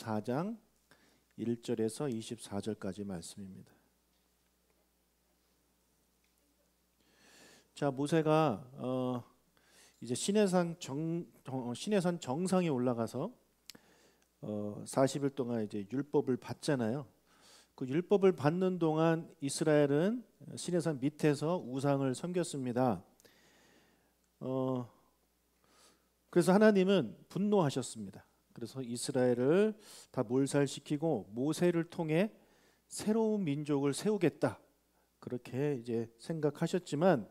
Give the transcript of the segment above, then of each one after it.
34장 1절에서 24절까지 말씀입니다. 자, 모세가 이제 시내산 정상에 올라가서 40일 동안 이제 율법을 받잖아요. 그 율법을 받는 동안 이스라엘은 시내산 밑에서 우상을 섬겼습니다. 그래서 하나님은 분노하셨습니다. 그래서 이스라엘을 다 몰살시키고 모세를 통해 새로운 민족을 세우겠다, 그렇게 이제 생각하셨지만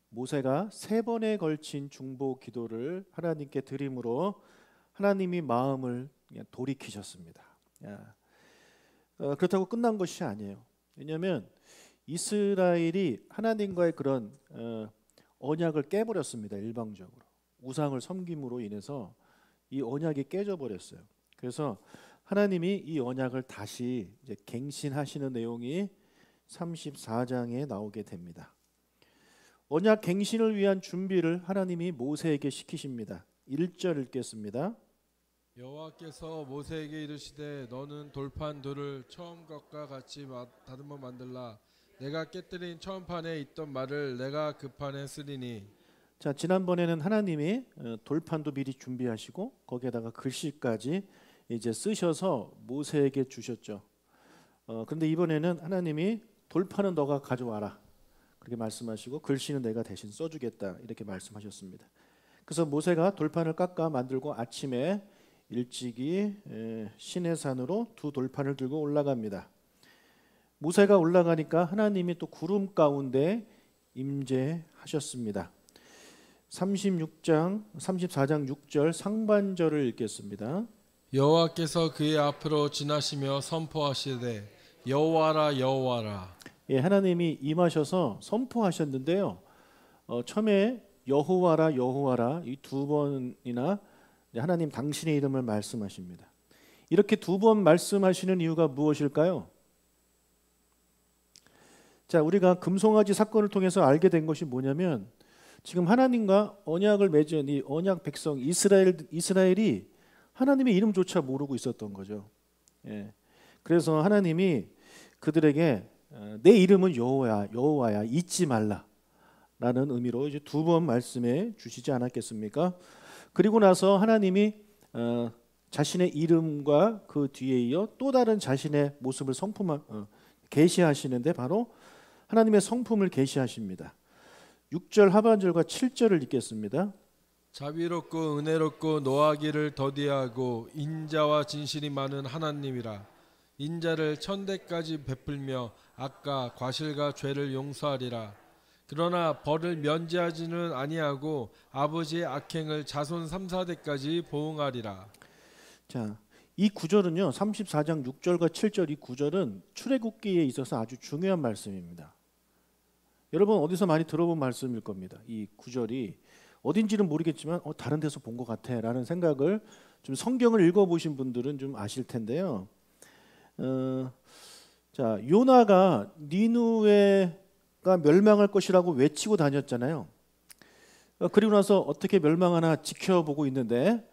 모세가 3번에 걸친 중보 기도를 하나님께 드림으로 하나님이 마음을 돌이키셨습니다. 그렇다고 끝난 것이 아니에요. 왜냐하면 이스라엘이 하나님과의 그런 언약을 깨버렸습니다. 일방적으로 우상을 섬김으로 인해서 이 언약이 깨져버렸어요. 그래서 하나님이 이 언약을 다시 이제 갱신하시는 내용이 34장에 나오게 됩니다. 언약 갱신을 위한 준비를 하나님이 모세에게 시키십니다. 1절 읽겠습니다. 여호와께서 모세에게 이르시되 너는 돌판 둘을 처음 것과 같이 다듬어 만들라. 내가 깨뜨린 처음 판에 있던 말을 내가 그 판에 쓰리니. 자, 지난번에는 하나님이 돌판도 미리 준비하시고 거기에다가 글씨까지 이제 쓰셔서 모세에게 주셨죠. 그런데 이번에는 하나님이 돌판은 너가 가져와라, 그렇게 말씀하시고 글씨는 내가 대신 써주겠다, 이렇게 말씀하셨습니다. 그래서 모세가 돌판을 깎아 만들고 아침에 일찍이 시내산으로 2 돌판을 들고 올라갑니다. 모세가 올라가니까 하나님이 또 구름 가운데 임재하셨습니다. 34장 6절 상반절을 읽겠습니다. 여호와께서 그의 앞으로 지나시며 선포하시되 여호와라 여호와라. 예, 하나님이 임하셔서 선포하셨는데요. 처음에 여호와라 여호와라 이 2번이나 하나님 당신의 이름을 말씀하십니다. 이렇게 2번 말씀하시는 이유가 무엇일까요? 자, 우리가 금송아지 사건을 통해서 알게 된 것이 뭐냐면 지금 하나님과 언약을 맺은 이 언약 백성 이스라엘이 하나님의 이름조차 모르고 있었던 거죠. 예. 그래서 하나님이 그들에게 내 이름은 여호와야 잊지 말라라는 의미로 이제 2번 말씀해 주시지 않았겠습니까? 그리고 나서 하나님이 자신의 이름과 그 뒤에 이어 또 다른 자신의 모습을 계시하시는데 바로 하나님의 성품을 계시하십니다. 6절 하반절과 7절을 읽겠습니다. 자비롭고 은혜롭고 노하기를 더디하고 인자와 진실이 많은 하나님이라. 인자를 천대까지 베풀며 악과 과실과 죄를 용서하리라. 그러나 벌을 면제하지는 아니하고 아버지의 악행을 자손 3, 4대까지 보응하리라. 자, 이 구절은요, 34장 6절과 7절 이 구절은 출애굽기에 있어서 아주 중요한 말씀입니다. 여러분 어디서 많이 들어본 말씀일 겁니다. 이 구절이 어딘지는 모르겠지만 다른 데서 본 것 같아 라는 생각을, 좀 성경을 읽어보신 분들은 좀 아실 텐데요. 자, 요나가 니느웨가 멸망할 것이라고 외치고 다녔잖아요. 그리고 나서 어떻게 멸망하나 지켜보고 있는데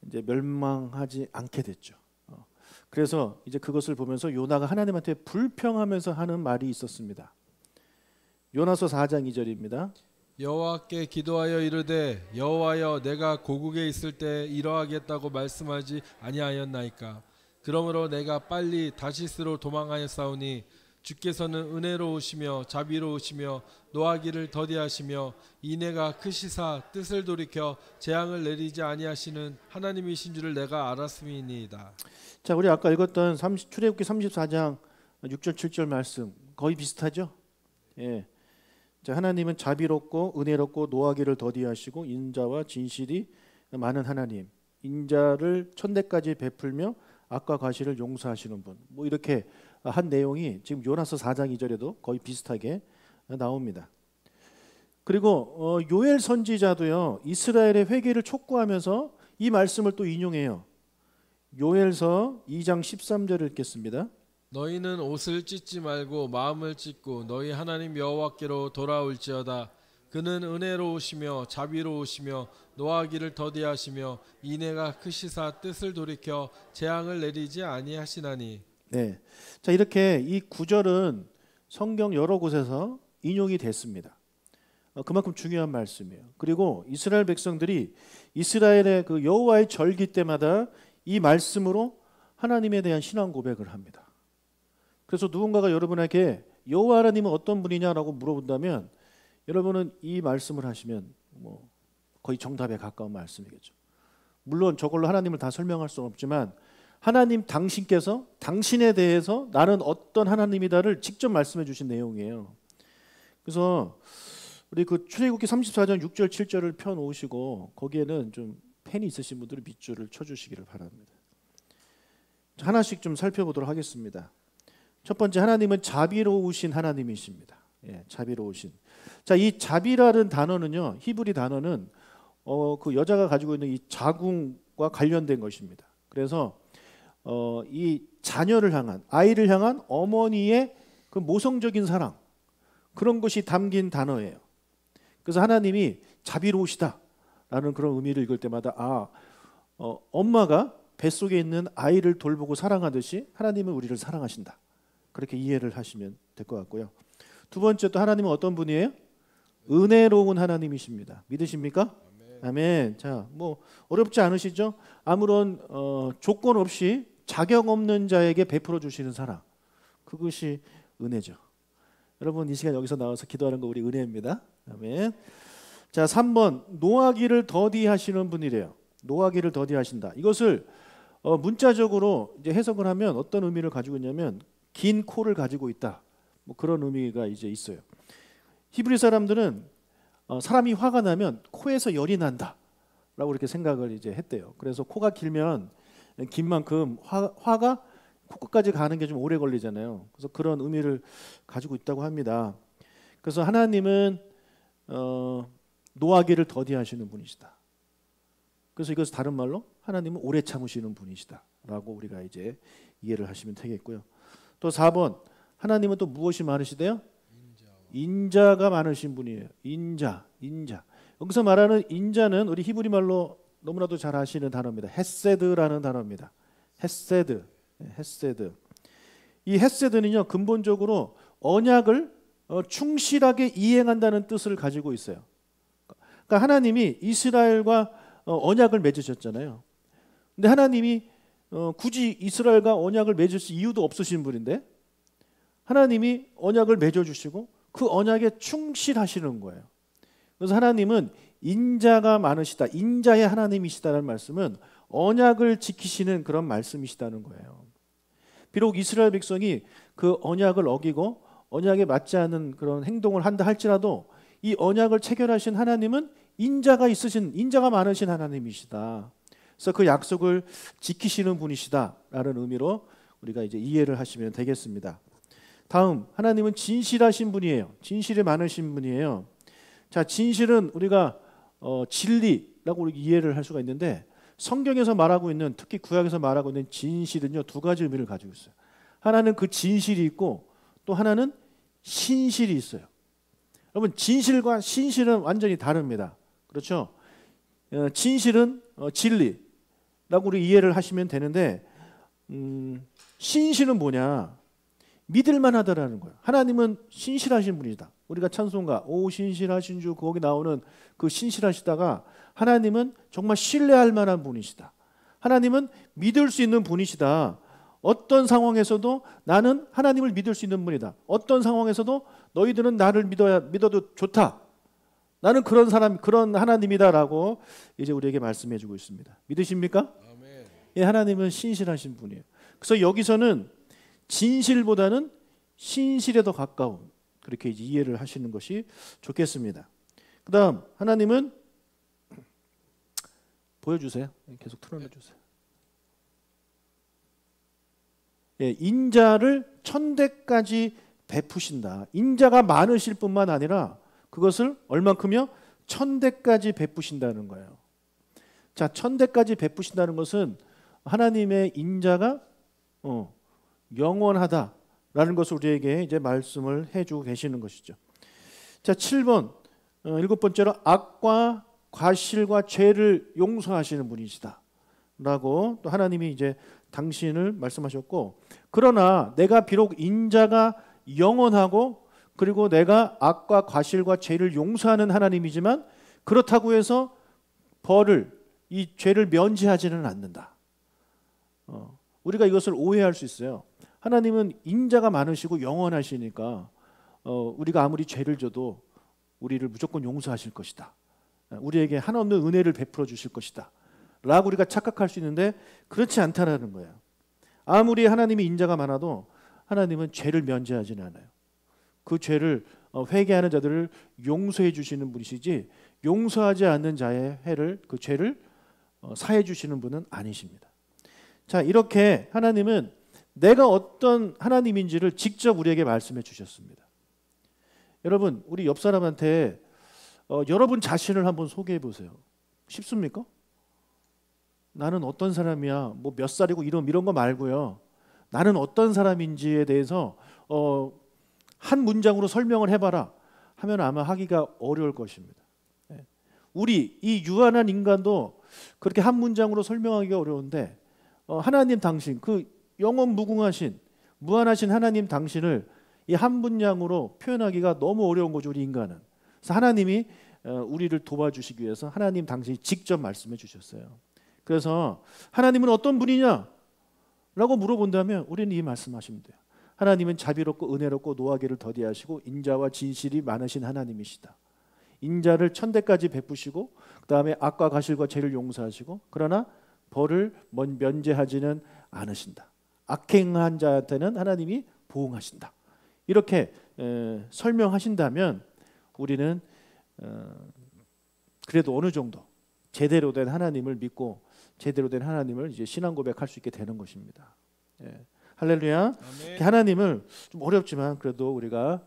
이제 멸망하지 않게 됐죠. 그래서 이제 그것을 보면서 요나가 하나님한테 불평하면서 하는 말이 있었습니다. 요나서 4장 2절입니다. 여호와께 기도하여 이르되 여호와여 내가 고국에 있을 때 이러하겠다고 말씀하지 아니하였나이까. 그러므로 내가 빨리 다시스로 도망하였사오니 주께서는 은혜로우시며 자비로우시며 노하기를 더디하시며 인애가 크시사 뜻을 돌이켜 재앙을 내리지 아니하시는 하나님이신 줄을 내가 알았음이니이다. 자, 우리 아까 읽었던 출애굽기 34장 6절 7절 말씀 거의 비슷하죠? 예. 자, 하나님은 자비롭고 은혜롭고 노하기를 더디하시고 인자와 진실이 많은 하나님, 인자를 천대까지 베풀며 악과 과실을 용서하시는 분, 뭐 이렇게 한 내용이 지금 요나서 4장 2절에도 거의 비슷하게 나옵니다. 그리고 요엘 선지자도요, 이스라엘의 회개를 촉구하면서 이 말씀을 또 인용해요. 요엘서 2장 13절을 읽겠습니다. 너희는 옷을 찢지 말고 마음을 찢고 너희 하나님 여호와께로 돌아올지어다. 그는 은혜로우시며 자비로우시며 노하기를 더디하시며 인애가 크시사 뜻을 돌이켜 재앙을 내리지 아니하시나니. 네. 자, 이렇게 이 구절은 성경 여러 곳에서 인용이 됐습니다. 그만큼 중요한 말씀이에요. 그리고 이스라엘 백성들이 이스라엘의 그 여호와의 절기 때마다 이 말씀으로 하나님에 대한 신앙 고백을 합니다. 그래서 누군가가 여러분에게 여호와 하나님은 어떤 분이냐라고 물어본다면 여러분은 이 말씀을 하시면 뭐 거의 정답에 가까운 말씀이겠죠. 물론 저걸로 하나님을 다 설명할 수는 없지만 하나님 당신께서 당신에 대해서 나는 어떤 하나님이다를 직접 말씀해 주신 내용이에요. 그래서 우리 그 출애굽기 34장 6절 7절을 펴 놓으시고 거기에는 좀 펜이 있으신 분들은 밑줄을 쳐 주시기를 바랍니다. 하나씩 좀 살펴보도록 하겠습니다. 첫 번째, 하나님은 자비로우신 하나님이십니다. 예, 자비로우신. 자, 이 자비라는 단어는요, 히브리 단어는 그 여자가 가지고 있는 이 자궁과 관련된 것입니다. 그래서 이 자녀를 향한, 아이를 향한 어머니의 그 모성적인 사랑, 그런 것이 담긴 단어예요. 그래서 하나님이 자비로우시다라는 그런 의미를 읽을 때마다 엄마가 뱃속에 있는 아이를 돌보고 사랑하듯이 하나님은 우리를 사랑하신다. 그렇게 이해를 하시면 될 것 같고요. 두 번째, 또 하나님은 어떤 분이에요? 은혜로운 하나님이십니다. 믿으십니까? 아멘. 자, 뭐 어렵지 않으시죠? 아무런 조건 없이 자격 없는 자에게 베풀어 주시는 사랑, 그것이 은혜죠. 여러분, 이 시간 여기서 나와서 기도하는 거 우리 은혜입니다. 아멘. 자, 3번, 노하기를 더디하시는 분이래요. 노하기를 더디하신다. 이것을 문자적으로 이제 해석을 하면 어떤 의미를 가지고 있냐면 긴 코를 가지고 있다. 뭐 그런 의미가 이제 있어요. 히브리 사람들은 사람이 화가 나면 코에서 열이 난다라고 이렇게 생각을 이제 했대요. 그래서 코가 길면 긴 만큼 화가 코끝까지 가는 게 좀 오래 걸리잖아요. 그래서 그런 의미를 가지고 있다고 합니다. 그래서 하나님은 노하기를 더디하시는 분이시다. 그래서 이것을 다른 말로 하나님은 오래 참으시는 분이시다라고 우리가 이제 이해를 하시면 되겠고요. 또 4번, 하나님은 또 무엇이 많으시대요? 인자가 많으신 분이에요. 인자. 여기서 말하는 인자는 우리 히브리 말로 너무나도 잘 아시는 단어입니다. 헤세드라는 단어입니다. 헤세드. 이 헤세드는요, 근본적으로 언약을 충실하게 이행한다는 뜻을 가지고 있어요. 그러니까 하나님이 이스라엘과 언약을 맺으셨잖아요. 근데 하나님이 굳이 이스라엘과 언약을 맺을 이유도 없으신 분인데 하나님이 언약을 맺어주시고 그 언약에 충실하시는 거예요. 그래서 하나님은 인자가 많으시다, 인자의 하나님이시다는 말씀은 언약을 지키시는 그런 말씀이시다는 거예요. 비록 이스라엘 백성이 그 언약을 어기고 언약에 맞지 않는 그런 행동을 한다 할지라도 이 언약을 체결하신 하나님은 인자가 많으신 하나님이시다. 그래서 그 약속을 지키시는 분이시다라는 의미로 우리가 이제 이해를 하시면 되겠습니다. 다음, 하나님은 진실하신 분이에요. 진실이 많으신 분이에요. 자, 진실은 우리가 진리라고 우리 이해를 할 수가 있는데 성경에서 말하고 있는, 특히 구약에서 말하고 있는 진실은요, 두 가지 의미를 가지고 있어요. 하나는 그 진실이 있고 또 하나는 신실이 있어요. 여러분, 진실과 신실은 완전히 다릅니다. 그렇죠? 진실은 진리라고 우리 이해를 하시면 되는데 신실은 뭐냐? 믿을만 하다라는 거예요. 하나님은 신실하신 분이다. 우리가 찬송가 오 신실하신 주, 거기 나오는 그 신실하시다가 하나님은 정말 신뢰할 만한 분이시다. 하나님은 믿을 수 있는 분이시다. 어떤 상황에서도 나는 하나님을 믿을 수 있는 분이다. 어떤 상황에서도 너희들은 나를 믿어도 좋다. 나는 그런 사람, 그런 하나님이다라고 이제 우리에게 말씀해주고 있습니다. 믿으십니까? 아멘. 예, 하나님은 신실하신 분이에요. 그래서 여기서는 진실보다는 신실에 더 가까운, 그렇게 이제 이해를 하시는 것이 좋겠습니다. 그다음, 하나님은 보여주세요. 계속 틀어내주세요. 예, 인자를 천대까지 베푸신다. 인자가 많으실 뿐만 아니라 그것을 얼만큼요? 천대까지 베푸신다는 거예요. 자, 천대까지 베푸신다는 것은 하나님의 인자가 영원하다라는 것을 우리에게 이제 말씀을 해주고 계시는 것이죠. 자, 7번, 일곱 번째로 악과 과실과 죄를 용서하시는 분이시다 라고 또 하나님이 이제 당신을 말씀하셨고, 그러나 내가 비록 인자가 영원하고 그리고 내가 악과 과실과 죄를 용서하는 하나님이지만 그렇다고 해서 벌을, 이 죄를 면제하지는 않는다. 우리가 이것을 오해할 수 있어요. 하나님은 인자가 많으시고 영원하시니까 우리가 아무리 죄를 져도 우리를 무조건 용서하실 것이다, 우리에게 한없는 은혜를 베풀어 주실 것이다 라고 우리가 착각할 수 있는데 그렇지 않다라는 거예요. 아무리 하나님이 인자가 많아도 하나님은 죄를 면제하지는 않아요. 그 죄를 회개하는 자들을 용서해 주시는 분이시지 용서하지 않는 자의 그 죄를 사해 주시는 분은 아니십니다. 자, 이렇게 하나님은 내가 어떤 하나님인지를 직접 우리에게 말씀해 주셨습니다. 여러분, 우리 옆 사람한테 여러분 자신을 한번 소개해 보세요. 쉽습니까? 나는 어떤 사람이야, 뭐 몇 살이고 이런 거 말고요. 나는 어떤 사람인지에 대해서 한 문장으로 설명을 해봐라 하면 아마 하기가 어려울 것입니다. 우리 이 유한한 인간도 그렇게 한 문장으로 설명하기가 어려운데 하나님 당신, 그 영원 무궁하신 무한하신 하나님 당신을 이 한 문장으로 표현하기가 너무 어려운 거죠, 우리 인간은. 그래서 하나님이 우리를 도와주시기 위해서 하나님 당신이 직접 말씀해 주셨어요. 그래서 하나님은 어떤 분이냐 라고 물어본다면 우리는 이 말씀하시면 돼요. 하나님은 자비롭고 은혜롭고 노하기를 더디하시고 인자와 진실이 많으신 하나님이시다. 인자를 천대까지 베푸시고 그 다음에 악과 과실과 죄를 용서하시고 그러나 벌을 면제하지는 않으신다. 악행한 자한테는 하나님이 보응하신다. 이렇게 설명하신다면 우리는 그래도 어느 정도 제대로 된 하나님을 믿고 제대로 된 하나님을 이제 신앙 고백할 수 있게 되는 것입니다. 할렐루야. 아멘. 하나님을 좀 어렵지만 그래도 우리가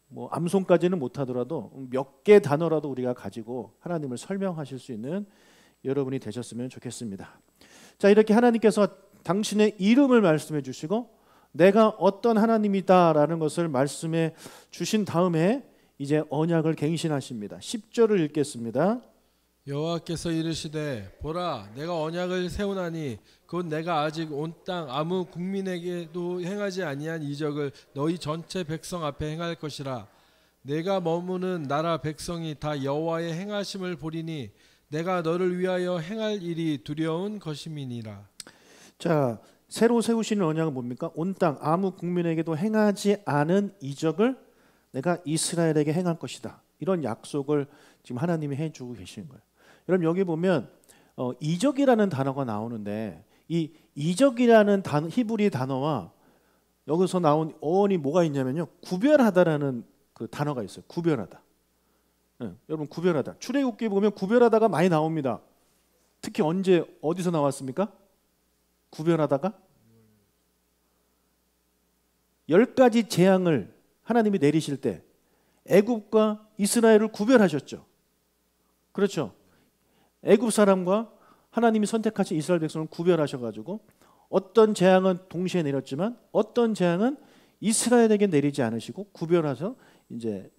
뭐 암송까지는 못하더라도 몇 개 단어라도 우리가 가지고 하나님을 설명하실 수 있는 여러분이 되셨으면 좋겠습니다. 자, 이렇게 하나님께서 당신의 이름을 말씀해 주시고 내가 어떤 하나님이다라는 것을 말씀해 주신 다음에 이제 언약을 갱신하십니다. 10절을 읽겠습니다. 여호와께서 이르시되 보라 내가 언약을 세우나니 곧 내가 아직 온 땅 아무 국민에게도 행하지 아니한 이적을 너희 전체 백성 앞에 행할 것이라. 내가 머무는 나라 백성이 다 여호와의 행하심을 보리니 내가 너를 위하여 행할 일이 두려운 것임이니라. 자, 새로 세우시는 언약은 뭡니까? 온 땅 아무 국민에게도 행하지 않은 이적을 내가 이스라엘에게 행할 것이다. 이런 약속을 지금 하나님이 해주고 계시는 거예요. 여러분, 여기 보면 이적이라는 단어가 나오는데 이 이적이라는 히브리 단어와 여기서 나온 어원이 뭐가 있냐면요, 구별하다라는 그 단어가 있어요. 구별하다. 여러분, 구별하다. 출애굽기 보면 구별하다가 많이 나옵니다. 특히 언제 어디서 나왔습니까? 구별하다가 10가지 재앙을 하나님이 내리실 때 애굽과 이스라엘을 구별하셨죠. 그렇죠. 애굽 사람과 하나님이 선택하신 이스라엘 백성을 구별하셔가지고 어떤 재앙은 동시에 내렸지만 어떤 재앙은 이스라엘에게 내리지 않으시고 구별해서 이제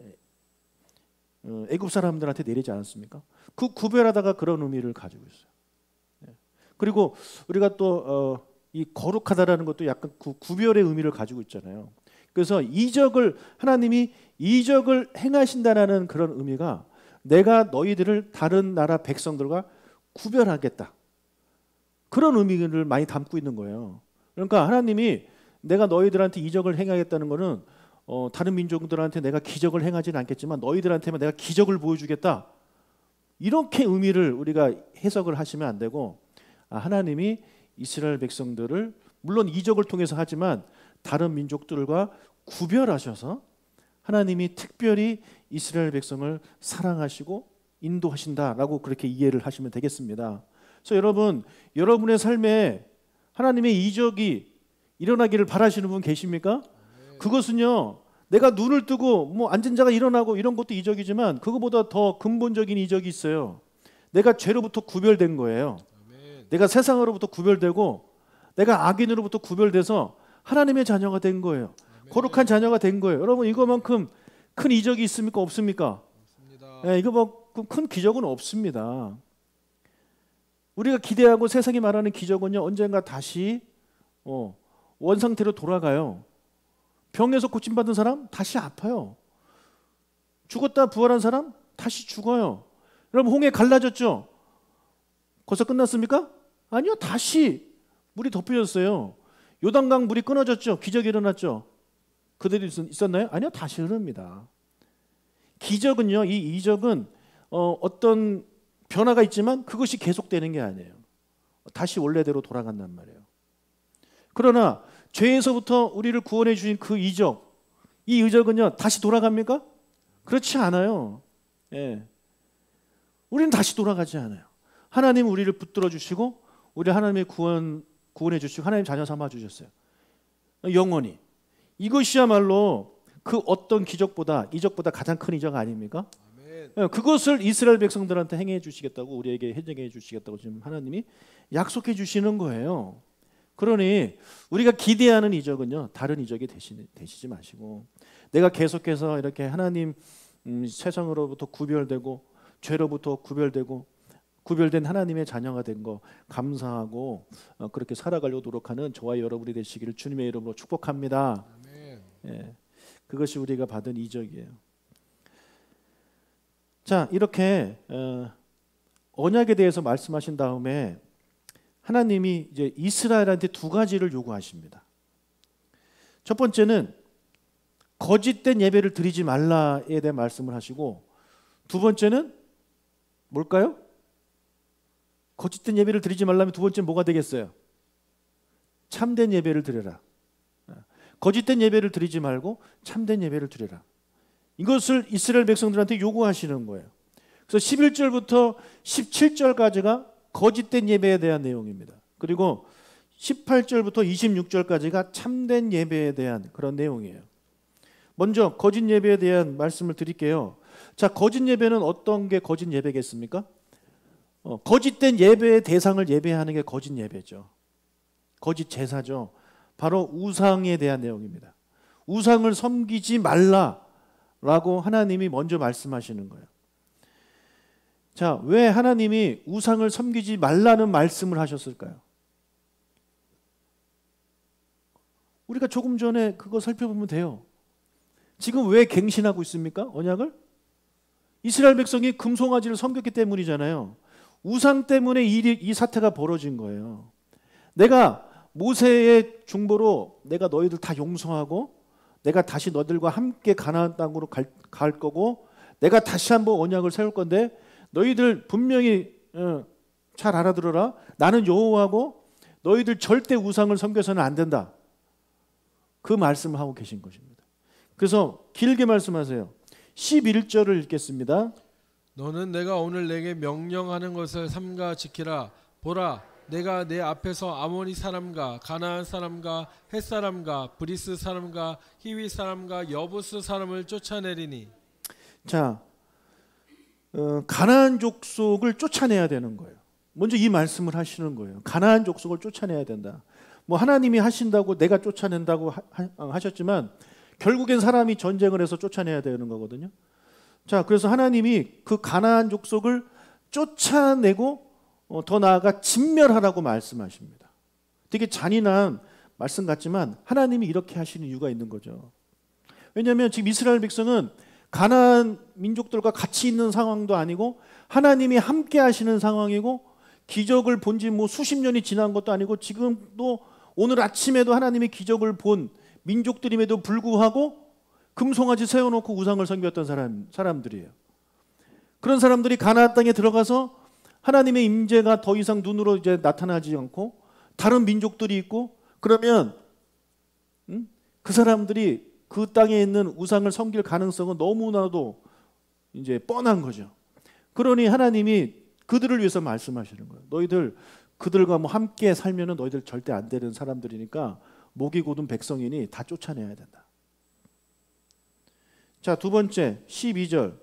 애굽 사람들한테 내리지 않았습니까? 그 구별하다가 그런 의미를 가지고 있어요. 그리고 우리가 또 이 거룩하다라는 것도 약간 구별의 의미를 가지고 있잖아요. 그래서 하나님이 이적을 행하신다라는 그런 의미가 내가 너희들을 다른 나라 백성들과 구별하겠다, 그런 의미를 많이 담고 있는 거예요. 그러니까 하나님이 내가 너희들한테 이적을 행하겠다는 것은 다른 민족들한테 내가 기적을 행하지는 않겠지만 너희들한테만 내가 기적을 보여주겠다, 이렇게 의미를 우리가 해석을 하시면 안 되고, 하나님이 이스라엘 백성들을 물론 이적을 통해서 하지만 다른 민족들과 구별하셔서 하나님이 특별히 이스라엘 백성을 사랑하시고 인도하신다라고 그렇게 이해를 하시면 되겠습니다. 그래서 여러분의 삶에 하나님의 이적이 일어나기를 바라시는 분 계십니까? 그것은요, 내가 눈을 뜨고 뭐 앉은 자가 일어나고 이런 것도 이적이지만 그거보다 더 근본적인 이적이 있어요. 내가 죄로부터 구별된 거예요. 내가 세상으로부터 구별되고 내가 악인으로부터 구별돼서 하나님의 자녀가 된 거예요. 거룩한 자녀가 된 거예요. 여러분, 이거만큼 큰 이적이 있습니까? 없습니까? 예, 이거 뭐 큰 기적은 없습니다. 우리가 기대하고 세상이 말하는 기적은요, 언젠가 다시 원상태로 돌아가요. 병에서 고침받은 사람 다시 아파요. 죽었다 부활한 사람 다시 죽어요. 여러분, 홍해 갈라졌죠? 벌써 끝났습니까? 아니요, 다시 물이 덮여졌어요. 요단강 물이 끊어졌죠? 기적이 일어났죠? 그대로 있었나요? 아니요, 다시 흐릅니다. 기적은요, 이 이적은 어떤 변화가 있지만 그것이 계속되는 게 아니에요. 다시 원래대로 돌아간단 말이에요. 그러나 죄에서부터 우리를 구원해 주신 그 이적, 이 이적은요, 다시 돌아갑니까? 그렇지 않아요. 예. 우리는 다시 돌아가지 않아요. 하나님 우리를 붙들어 주시고 우리 하나님의 구원해 주시고 하나님 자녀 삼아 주셨어요. 영원히. 이것이야말로 그 어떤 기적보다 이적보다 가장 큰 이적 아닙니까? 아멘. 그것을 이스라엘 백성들한테 행해 주시겠다고, 우리에게 해정해 주시겠다고 지금 하나님이 약속해 주시는 거예요. 그러니 우리가 기대하는 이적은요, 다른 이적이 되시지 마시고, 내가 계속해서 이렇게 하나님 세상으로부터 구별되고 죄로부터 구별된 하나님의 자녀가 된 거 감사하고 그렇게 살아가려고 노력하는 저와 여러분이 되시기를 주님의 이름으로 축복합니다. 아멘. 예, 그것이 우리가 받은 이적이에요. 자, 이렇게 언약에 대해서 말씀하신 다음에 하나님이 이제 이스라엘한테 두 가지를 요구하십니다. 첫 번째는 거짓된 예배를 드리지 말라에 대한 말씀을 하시고, 두 번째는 뭘까요? 거짓된 예배를 드리지 말라면 두 번째는 뭐가 되겠어요? 참된 예배를 드려라. 거짓된 예배를 드리지 말고 참된 예배를 드려라. 이것을 이스라엘 백성들한테 요구하시는 거예요. 그래서 11절부터 17절까지가 거짓된 예배에 대한 내용입니다. 그리고 18절부터 26절까지가 참된 예배에 대한 그런 내용이에요. 먼저 거짓 예배에 대한 말씀을 드릴게요. 자, 거짓 예배는 어떤 게 거짓 예배겠습니까? 거짓된 예배의 대상을 예배하는 게 거짓 예배죠. 거짓 제사죠. 바로 우상에 대한 내용입니다. 우상을 섬기지 말라라고 하나님이 먼저 말씀하시는 거예요. 자, 왜 하나님이 우상을 섬기지 말라는 말씀을 하셨을까요? 우리가 조금 전에 그거 살펴보면 돼요. 지금 왜 갱신하고 있습니까? 언약을? 이스라엘 백성이 금송아지를 섬겼기 때문이잖아요. 우상 때문에 이 사태가 벌어진 거예요. 내가 모세의 중보로 내가 너희들 다 용서하고 내가 다시 너희들과 함께 가나안 땅으로 갈 거고 내가 다시 한번 언약을 세울 건데 너희들 분명히 잘 알아들어라. 나는 여호와고 너희들 절대 우상을 섬겨서는 안 된다. 그 말씀을 하고 계신 것입니다. 그래서 길게 말씀하세요. 11절을 읽겠습니다. 너는 내가 오늘 내게 명령하는 것을 삼가 지키라. 보라, 내가 내 앞에서 아모리 사람과 가나안 사람과 헷 사람과 브리스 사람과 히위 사람과 여부스 사람을 쫓아내리니. 자, 가나안 족속을 쫓아내야 되는 거예요. 먼저 이 말씀을 하시는 거예요. 가나안 족속을 쫓아내야 된다. 뭐 하나님이 하신다고 내가 쫓아낸다고 하셨지만 결국엔 사람이 전쟁을 해서 쫓아내야 되는 거거든요. 자, 그래서 하나님이 그 가나안 족속을 쫓아내고 더 나아가 진멸하라고 말씀하십니다. 되게 잔인한 말씀 같지만 하나님이 이렇게 하시는 이유가 있는 거죠. 왜냐하면 지금 이스라엘 백성은 가나안 민족들과 같이 있는 상황도 아니고 하나님이 함께 하시는 상황이고 기적을 본 지 뭐 수십 년이 지난 것도 아니고 지금도 오늘 아침에도 하나님이 기적을 본 민족들임에도 불구하고 금송아지 세워놓고 우상을 섬겼던 사람들이에요. 그런 사람들이 가나안 땅에 들어가서 하나님의 임재가 더 이상 눈으로 이제 나타나지 않고 다른 민족들이 있고 그러면 그 사람들이 그 땅에 있는 우상을 섬길 가능성은 너무나도 이제 뻔한 거죠. 그러니 하나님이 그들을 위해서 말씀하시는 거예요. 너희들 그들과 뭐 함께 살면은 너희들 절대 안 되는 사람들이니까 목이 곧은 백성이니 다 쫓아내야 된다. 자, 두 번째 12절.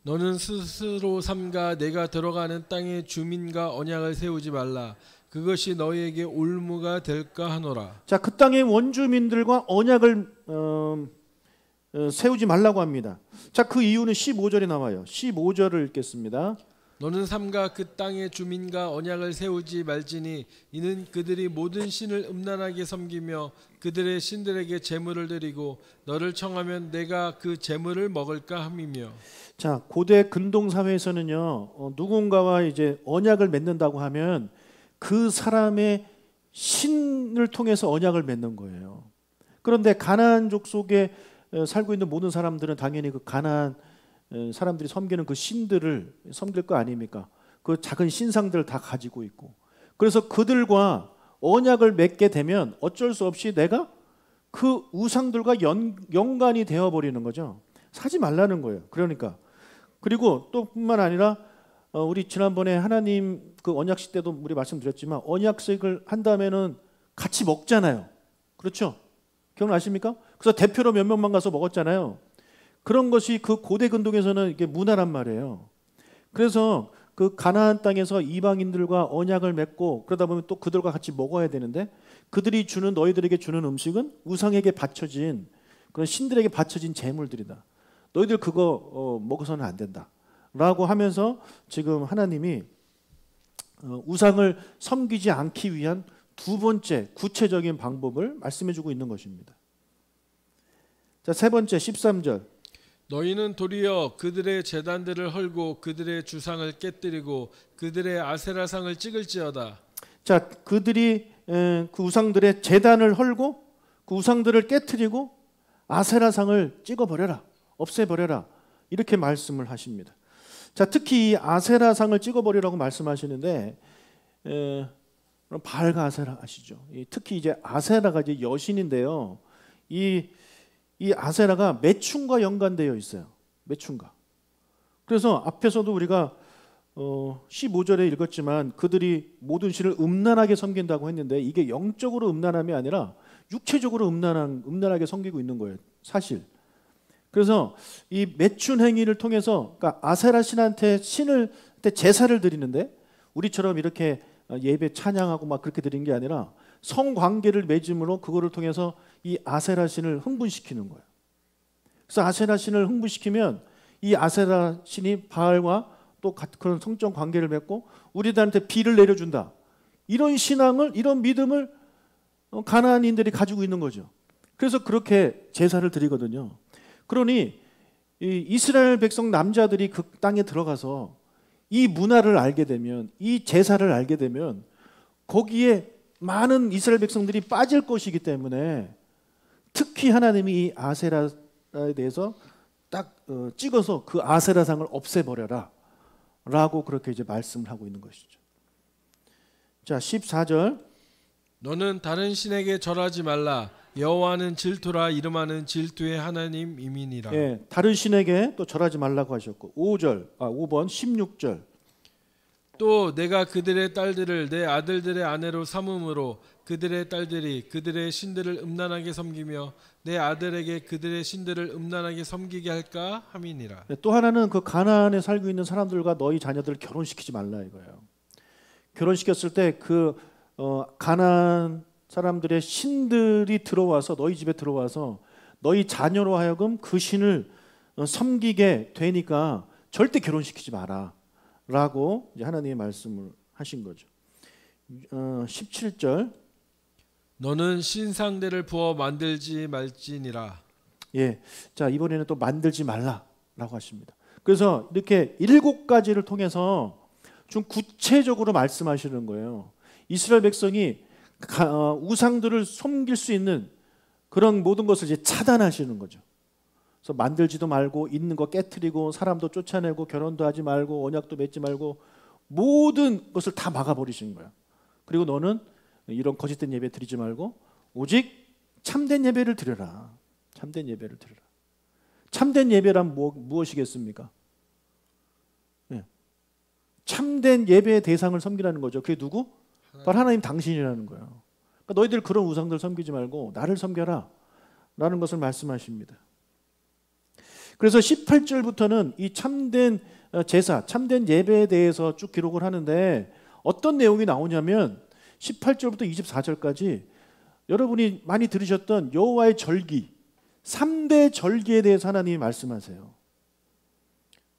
너는 스스로 삼가 내가 들어가는 땅의 주민과 언약을 세우지 말라. 그것이 너희에게 올무가 될까 하노라. 자, 그 땅의 원주민들과 언약을 세우지 말라고 합니다. 자, 그 이유는 15절에 나와요. 15절을 읽겠습니다. 너는 삼가 그 땅의 주민과 언약을 세우지 말지니 이는 그들이 모든 신을 음란하게 섬기며 그들의 신들에게 제물을 드리고 너를 청하면 내가 그 제물을 먹을까 함이며. 자, 고대 근동 사회에서는요, 누군가와 이제 언약을 맺는다고 하면 그 사람의 신을 통해서 언약을 맺는 거예요. 그런데 가나안족 속에 살고 있는 모든 사람들은 당연히 그 가나안 사람들이 섬기는 그 신들을 섬길 거 아닙니까? 그 작은 신상들을 다 가지고 있고, 그래서 그들과 언약을 맺게 되면 어쩔 수 없이 내가 그 우상들과 연관이 되어버리는 거죠. 사지 말라는 거예요. 그러니까. 그리고 또 뿐만 아니라 우리 지난번에 하나님 그 언약식 때도 우리 말씀드렸지만 언약식을 한 다음에는 같이 먹잖아요. 그렇죠? 기억나십니까? 그래서 대표로 몇 명만 가서 먹었잖아요. 그런 것이 그 고대 근동에서는 이게 문화란 말이에요. 그래서 그 가나안 땅에서 이방인들과 언약을 맺고 그러다 보면 또 그들과 같이 먹어야 되는데 그들이 주는 너희들에게 주는 음식은 우상에게 바쳐진 그런 신들에게 바쳐진 제물들이다. 너희들 그거 먹어서는 안 된다. 라고 하면서 지금 하나님이 우상을 섬기지 않기 위한 두 번째 구체적인 방법을 말씀해주고 있는 것입니다. 자, 세 번째 13절. 너희는 도리어 그들의 제단들을 헐고 그들의 주상을 깨뜨리고 그들의 아세라상을 찍을지어다. 자, 그들이 그 우상들의 제단을 헐고 그 우상들을 깨뜨리고 아세라상을 찍어버려라, 없애버려라, 이렇게 말씀을 하십니다. 자, 특히 이 아세라상을 찍어버리라고 말씀하시는데 바알과 아세라 아시죠? 특히 이제 아세라가 이제 여신인데요. 이 아세라가 매춘과 연관되어 있어요. 매춘과. 그래서 앞에서도 우리가 15절에 읽었지만 그들이 모든 신을 음란하게 섬긴다고 했는데 이게 영적으로 음란함이 아니라 육체적으로 음란하게 섬기고 있는 거예요. 사실. 그래서 이 매춘 행위를 통해서 그러니까 아세라 신한테 제사를 드리는데 우리처럼 이렇게 예배 찬양하고 막 그렇게 드린 게 아니라 성관계를 맺음으로 그거를 통해서 이 아세라 신을 흥분시키는 거예요. 그래서 아세라 신을 흥분시키면 이 아세라 신이 바알과 또 그런 성적 관계를 맺고 우리들한테 비를 내려준다. 이런 신앙을, 이런 믿음을 가나안인들이 가지고 있는 거죠. 그래서 그렇게 제사를 드리거든요. 그러니 이 이스라엘 백성 남자들이 그 땅에 들어가서 이 문화를 알게 되면, 이 제사를 알게 되면 거기에 많은 이스라엘 백성들이 빠질 것이기 때문에 특히 하나님이 이 아세라에 대해서 딱 찍어서 그 아세라상을 없애버려라 라고 그렇게 이제 말씀을 하고 있는 것이죠. 자, 14절. 너는 다른 신에게 절하지 말라. 여호와는 질투라. 이름하는 질투의 하나님이니라. 예, 다른 신에게 또 절하지 말라고 하셨고 5번 16절. 또 내가 그들의 딸들을 내 아들들의 아내로 삼음으로 그들의 딸들이 그들의 신들을 음란하게 섬기며 내 아들에게 그들의 신들을 음란하게 섬기게 할까 함이니라. 또 하나는 그 가나안에 살고 있는 사람들과 너희 자녀들을 결혼시키지 말라 이거예요. 결혼시켰을 때 그 가나안 사람들의 신들이 들어와서 너희 집에 들어와서 너희 자녀로 하여금 그 신을 섬기게 되니까 절대 결혼시키지 마라 라고 이제 하나님의 말씀을 하신 거죠. 17절. 너는 신상대를 부어 만들지 말지니라. 예, 자 이번에는 또 만들지 말라라고 하십니다. 그래서 이렇게 7가지를 통해서 좀 구체적으로 말씀하시는 거예요. 이스라엘 백성이 우상들을 섬길 수 있는 그런 모든 것을 이제 차단하시는 거죠. 그래서 만들지도 말고 있는 거 깨트리고 사람도 쫓아내고 결혼도 하지 말고 언약도 맺지 말고 모든 것을 다 막아버리시는 거예요. 그리고 너는 이런 거짓된 예배 드리지 말고 오직 참된 예배를 드려라. 참된 예배를 드려라. 참된 예배란 무엇이겠습니까? 네. 참된 예배의 대상을 섬기라는 거죠. 그게 누구? 바로 하나님 당신이라는 거예요. 그러니까 너희들 그런 우상들 섬기지 말고 나를 섬겨라 라는 것을 말씀하십니다. 그래서 18절부터는 이 참된 제사, 참된 예배에 대해서 쭉 기록을 하는데 어떤 내용이 나오냐면 18절부터 24절까지 여러분이 많이 들으셨던 여호와의 절기, 3대 절기에 대해서 하나님이 말씀하세요.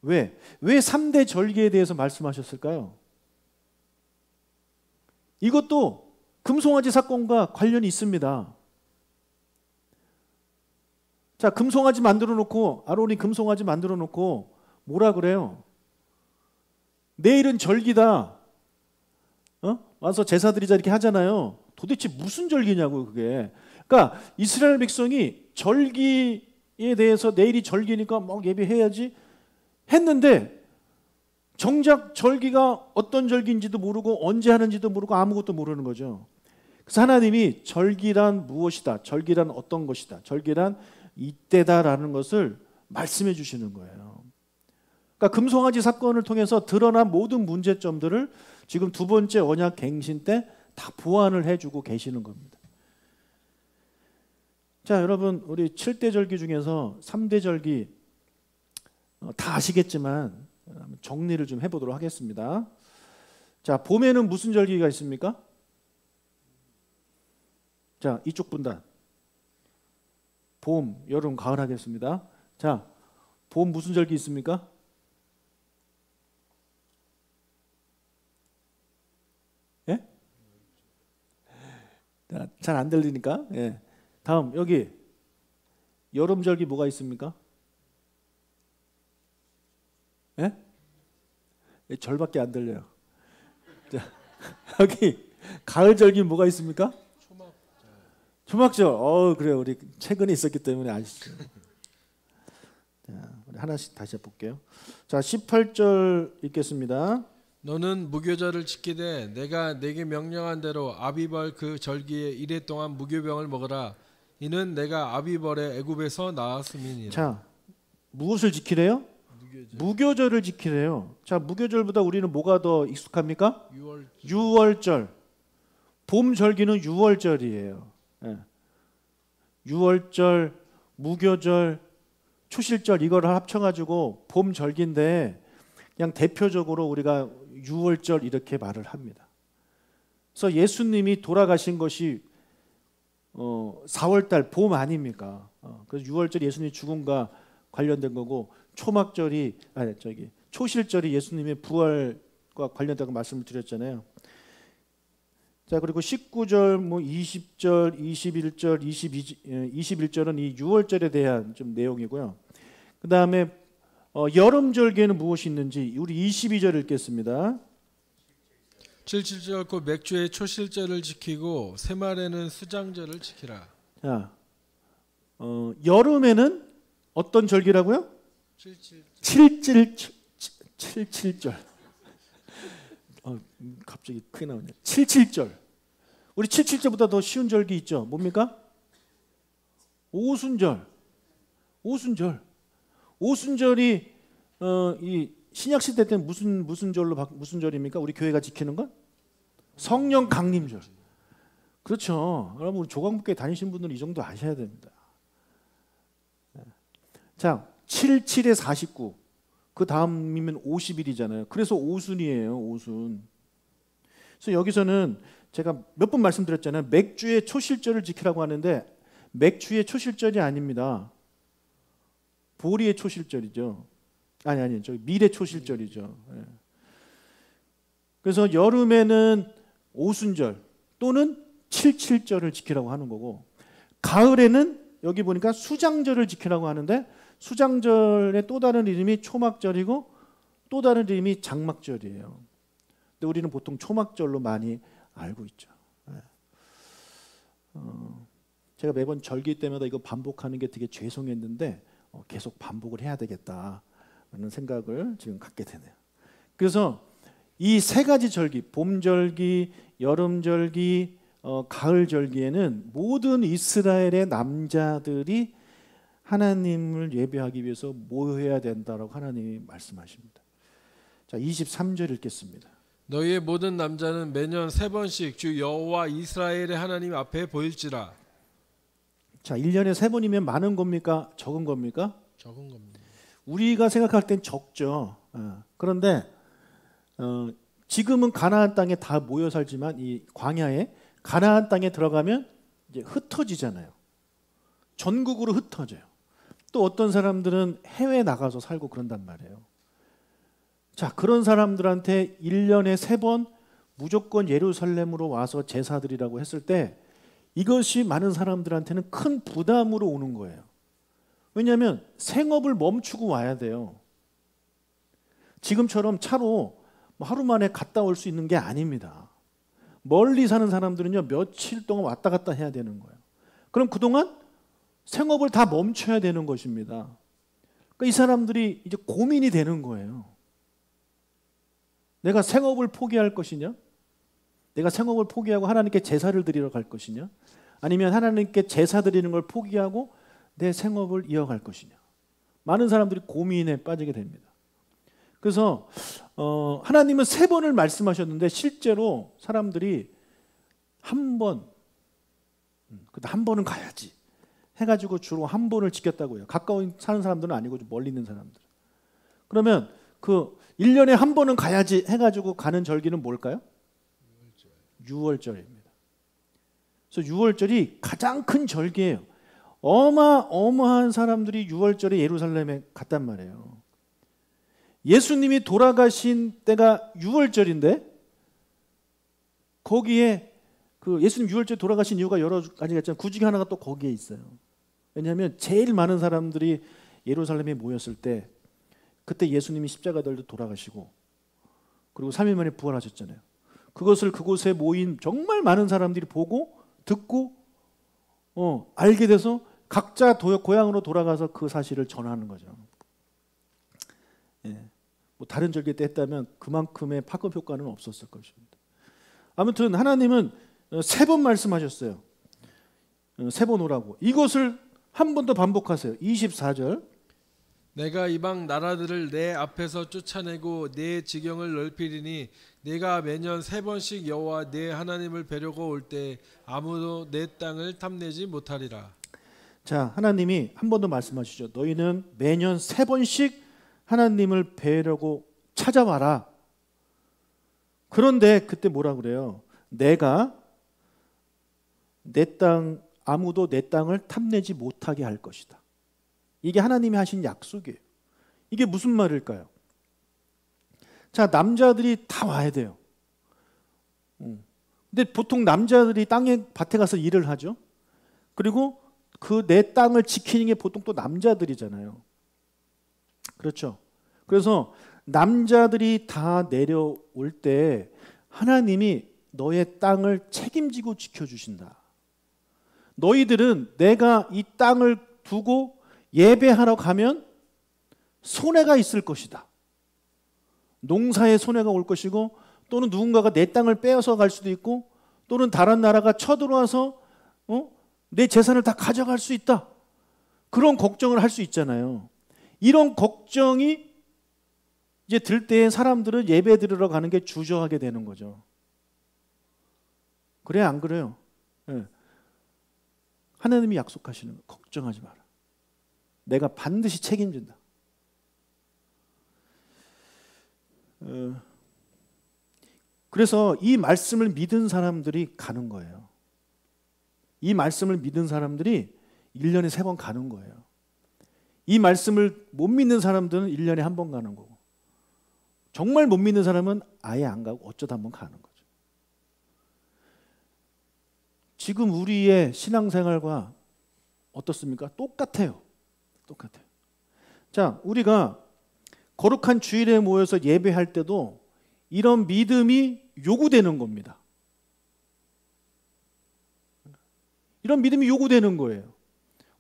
왜 3대 절기에 대해서 말씀하셨을까요? 이것도 금송아지 사건과 관련이 있습니다. 자, 금송아지 만들어 놓고, 아론이 금송아지 만들어 놓고 뭐라 그래요? 내일은 절기다. 와서 제사 드리자 이렇게 하잖아요. 도대체 무슨 절기냐고 그게. 그러니까 이스라엘 백성이 절기에 대해서 내일이 절기니까 막 예배해야지 했는데 정작 절기가 어떤 절기인지도 모르고 언제 하는지도 모르고 아무것도 모르는 거죠. 그래서 하나님이 절기란 무엇이다, 절기란 어떤 것이다, 절기란 이때다라는 것을 말씀해 주시는 거예요. 그러니까 금송아지 사건을 통해서 드러난 모든 문제점들을 지금 두 번째 언약 갱신 때 다 보완을 해주고 계시는 겁니다. 자, 여러분, 우리 7대 절기 중에서 3대 절기 다 아시겠지만 정리를 좀 해보도록 하겠습니다. 자, 봄에는 무슨 절기가 있습니까? 자, 이쪽 분단. 봄, 여름, 가을 하겠습니다. 자, 봄 무슨 절기 있습니까? 예? 잘 안 들리니까. 예. 다음, 여기 여름 절기 뭐가 있습니까? 예? 절밖에 안 들려요. 자, 여기 가을 절기 뭐가 있습니까? 초막절. 그래요. 우리 최근에 있었기 때문에 아시죠. 자, 우리 하나씩 다시 볼게요. 자, 18절 읽겠습니다. 너는 무교절을 지키되 내가 내게 명령한 대로 아비벌 그 절기에 이래 동안 무교병을 먹으라. 이는 내가 아비벌의 애굽에서 나왔음이니라. 자, 무엇을 지키래요? 무교절을 지키래요. 자, 무교절보다 우리는 뭐가 더 익숙합니까? 유월절. 봄 절기는 유월절이에요. 예. 유월절, 무교절, 초실절 이거를 합쳐가지고 봄 절기인데 그냥 대표적으로 우리가 유월절 이렇게 말을 합니다. 그래서 예수님이 돌아가신 것이 4월달 봄 아닙니까? 그래서 유월절 예수님이 죽음과 관련된 거고 초실절이 예수님의 부활과 관련된 말씀을 드렸잖아요. 자, 그리고 19절, 20절, 21절, 21절은 이 유월절에 대한 좀 내용이고요. 그 다음에 여름절기에는 무엇이 있는지 우리 22절 읽겠습니다. 77절 곧 맥주의 초실절을 지키고 새말에는 수장절을 지키라. 자, 여름에는 어떤 절기라고요? 77절. 갑자기 크게 나오네. 77절. 우리 77절보다 더 쉬운 절기 있죠. 뭡니까? 오순절. 오순절이 이 신약 시대 때는 무슨 절입니까? 우리 교회가 지키는 건 성령 강림절. 그렇죠. 여러분 우리 조강북교회 다니신 분들은 이 정도 아셔야 됩니다. 자, 77에 49. 그 다음이면 50일이잖아요. 그래서 오순이에요. 오순. 그래서 여기서는 제가 몇 번 말씀드렸잖아요. 맥주의 초실절을 지키라고 하는데 맥주의 초실절이 아닙니다. 보리의 초실절이죠. 아니, 저기 밀의 초실절이죠. 예. 그래서 여름에는 오순절 또는 77절을 지키라고 하는 거고, 가을에는 여기 보니까 수장절을 지키라고 하는데 수장절의 또 다른 이름이 초막절이고 또 다른 이름이 장막절이에요. 근데 우리는 보통 초막절로 많이 알고 있죠. 제가 매번 절기 때마다 이거 반복하는 게 되게 죄송했는데 계속 반복을 해야 되겠다라는 생각을 지금 갖게 되네요. 그래서 이 세 가지 절기, 봄절기, 여름절기, 가을절기에는 모든 이스라엘의 남자들이 하나님을 예배하기 위해서 모여야 된다라고 하나님이 말씀하십니다. 자, 23절 읽겠습니다. 너희의 모든 남자는 매년 3번씩 주 여호와 이스라엘의 하나님 앞에 보일지라. 자, 1년에 3번이면 많은 겁니까? 적은 겁니까? 적은 겁니다. 우리가 생각할 땐 적죠. 그런데 지금은 가나안 땅에 다 모여 살지만 이 광야에 가나안 땅에 들어가면 이제 흩어지잖아요. 전국으로 흩어져요. 또 어떤 사람들은 해외에 나가서 살고 그런단 말이에요. 자, 그런 사람들한테 1년에 3번 무조건 예루살렘으로 와서 제사드리라고 했을 때 이것이 많은 사람들한테는 큰 부담으로 오는 거예요. 왜냐하면 생업을 멈추고 와야 돼요. 지금처럼 차로 하루 만에 갔다 올 수 있는 게 아닙니다. 멀리 사는 사람들은요, 며칠 동안 왔다 갔다 해야 되는 거예요. 그럼 그동안 생업을 다 멈춰야 되는 것입니다. 그러니까 이 사람들이 이제 고민이 되는 거예요. 내가 생업을 포기할 것이냐? 내가 생업을 포기하고 하나님께 제사를 드리러 갈 것이냐? 아니면 하나님께 제사 드리는 걸 포기하고 내 생업을 이어갈 것이냐? 많은 사람들이 고민에 빠지게 됩니다. 그래서 하나님은 3번을 말씀하셨는데 실제로 사람들이 한 번은 가야지 해가지고 주로 한 번을 지켰다고 해요. 가까운 사는 사람들은 아니고 좀 멀리 있는 사람들. 그러면 그 1년에 한 번은 가야지 해가지고 가는 절기는 뭘까요? 6월절입니다. 그래서 6월절이 가장 큰 절기예요. 어마어마한 사람들이 6월절에 예루살렘에 갔단 말이에요. 예수님이 돌아가신 때가 6월절인데 거기에 그 예수님 6월절에 돌아가신 이유가 여러 가지가 있지만 그 중에 하나가 또 거기에 있어요. 왜냐하면 제일 많은 사람들이 예루살렘에 모였을 때 그때 예수님이 십자가 달려 돌아가시고 그리고 3일 만에 부활하셨잖아요. 그것을 그곳에 모인 정말 많은 사람들이 보고 듣고 알게 돼서 각자 고향으로 돌아가서 그 사실을 전하는 거죠. 예. 뭐 다른 절기 때 했다면 그만큼의 파급 효과는 없었을 것입니다. 아무튼 하나님은 3번 말씀하셨어요. 3번 오라고. 이것을 한 번 더 반복하세요. 24절. 내가 이방 나라들을 내 앞에서 쫓아내고 내 지경을 넓히리니 내가 매년 3번씩 여호와 내 하나님을 뵈려고 올 때 아무도 내 땅을 탐내지 못하리라. 자, 하나님이 한 번 더 말씀하시죠. 너희는 매년 3번씩 하나님을 뵈려고 찾아와라. 그런데 그때 뭐라 그래요? 내가 내 땅 아무도 내 땅을 탐내지 못하게 할 것이다. 이게 하나님이 하신 약속이에요. 이게 무슨 말일까요? 자, 남자들이 다 와야 돼요. 근데 보통 남자들이 밭에 가서 일을 하죠. 그리고 그 내 땅을 지키는 게 보통 또 남자들이잖아요. 그렇죠. 그래서 남자들이 다 내려올 때 하나님이 너의 땅을 책임지고 지켜주신다. 너희들은 내가 이 땅을 두고 예배하러 가면 손해가 있을 것이다. 농사에 손해가 올 것이고 또는 누군가가 내 땅을 빼앗아 갈 수도 있고 또는 다른 나라가 쳐들어와서 내 재산을 다 가져갈 수 있다. 그런 걱정을 할 수 있잖아요. 이런 걱정이 이제 들 때에 사람들은 예배 드리러 가는 게 주저하게 되는 거죠. 그래 안 그래요? 네. 하나님이 약속하시는 거 걱정하지 마라. 내가 반드시 책임진다. 그래서 이 말씀을 믿은 사람들이 가는 거예요. 이 말씀을 믿은 사람들이 1년에 3번 가는 거예요. 이 말씀을 못 믿는 사람들은 1년에 한 번 가는 거고 정말 못 믿는 사람은 아예 안 가고 어쩌다 한 번 가는 거죠. 지금 우리의 신앙생활과 어떻습니까? 똑같아요. 똑같아요. 자, 우리가 거룩한 주일에 모여서 예배할 때도 이런 믿음이 요구되는 겁니다. 이런 믿음이 요구되는 거예요.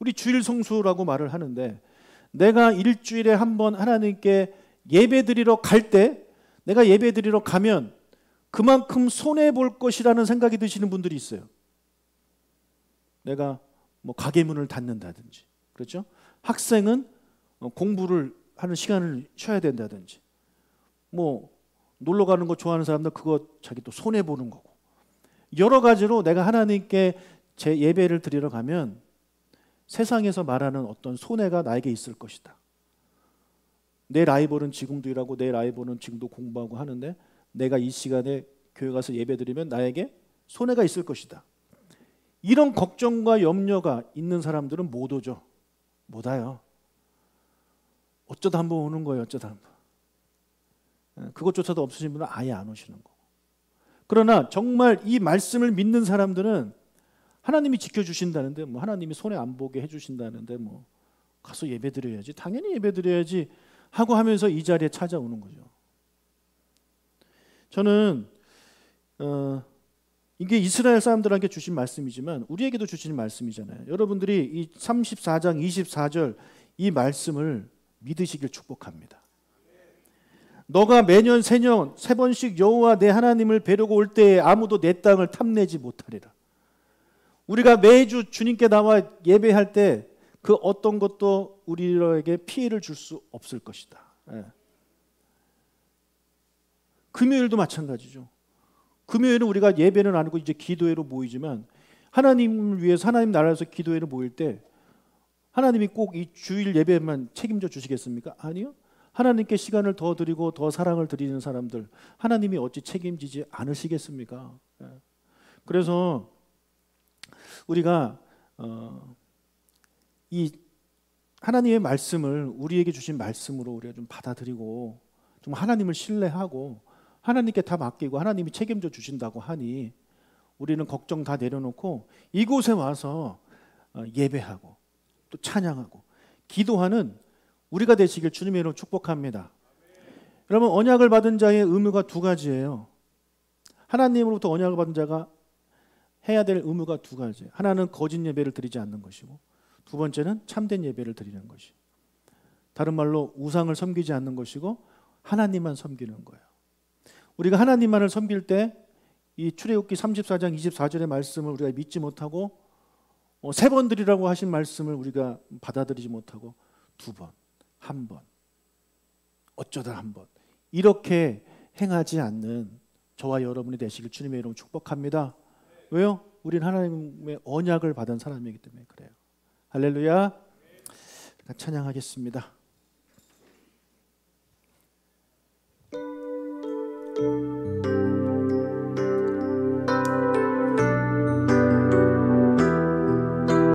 우리 주일 성수라고 말을 하는데 내가 일주일에 한 번 하나님께 예배드리러 갈 때 내가 예배드리러 가면 그만큼 손해볼 것이라는 생각이 드시는 분들이 있어요. 내가 뭐 가게 문을 닫는다든지 그렇죠? 학생은 공부를 하는 시간을 쉬어야 된다든지 뭐 놀러 가는 거 좋아하는 사람들 그거 자기 또 손해보는 거고 여러 가지로 내가 하나님께 제 예배를 드리러 가면 세상에서 말하는 어떤 손해가 나에게 있을 것이다. 내 라이벌은 지금도 일하고 내 라이벌은 지금도 공부하고 하는데 내가 이 시간에 교회 가서 예배 드리면 나에게 손해가 있을 것이다. 이런 걱정과 염려가 있는 사람들은 못 오죠. 못 와요. 어쩌다 한번 오는 거예요. 어쩌다 한번. 그것조차도 없으신 분은 아예 안 오시는 거고. 그러나 정말 이 말씀을 믿는 사람들은 하나님이 지켜주신다는데, 뭐 하나님이 손해 안 보게 해주신다는데, 뭐 가서 예배드려야지, 당연히 예배드려야지 하고 하면서 이 자리에 찾아오는 거죠. 저는 이게 이스라엘 사람들에게 주신 말씀이지만 우리에게도 주신 말씀이잖아요. 여러분들이 이 34장 24절 이 말씀을 믿으시길 축복합니다. 너가 매년 새년 세 번씩 여호와 내 하나님을 뵈려고 올 때에 아무도 내 땅을 탐내지 못하리라. 우리가 매주 주님께 나와 예배할 때 그 어떤 것도 우리에게 피해를 줄 수 없을 것이다. 금요일도 마찬가지죠. 금요일은 우리가 예배는 아니고 이제 기도회로 모이지만 하나님을 위해서 하나님 나라에서 기도회로 모일 때 하나님이 꼭 이 주일 예배만 책임져 주시겠습니까? 아니요. 하나님께 시간을 더 드리고 더 사랑을 드리는 사람들 하나님이 어찌 책임지지 않으시겠습니까? 그래서 우리가 이 하나님의 말씀을 우리에게 주신 말씀으로 우리가 좀 받아들이고 좀 하나님을 신뢰하고 하나님께 다 맡기고 하나님이 책임져 주신다고 하니 우리는 걱정 다 내려놓고 이곳에 와서 예배하고 또 찬양하고 기도하는 우리가 되시길 주님의 이름으로 축복합니다. 여러분, 언약을 받은 자의 의무가 두 가지예요. 하나님으로부터 언약을 받은 자가 해야 될 의무가 두 가지예요. 하나는 거짓 예배를 드리지 않는 것이고 두 번째는 참된 예배를 드리는 것이. 다른 말로 우상을 섬기지 않는 것이고 하나님만 섬기는 거예요. 우리가 하나님만을 섬길 때 이 출애굽기 34장 24절의 말씀을 우리가 믿지 못하고 세 번 드리라고 하신 말씀을 우리가 받아들이지 못하고 두 번, 한 번, 어쩌다 한 번 이렇게 행하지 않는 저와 여러분이 되시길 주님의 이름으로 축복합니다. 왜요? 우리는 하나님의 언약을 받은 사람이기 때문에 그래요. 할렐루야. 찬양하겠습니다.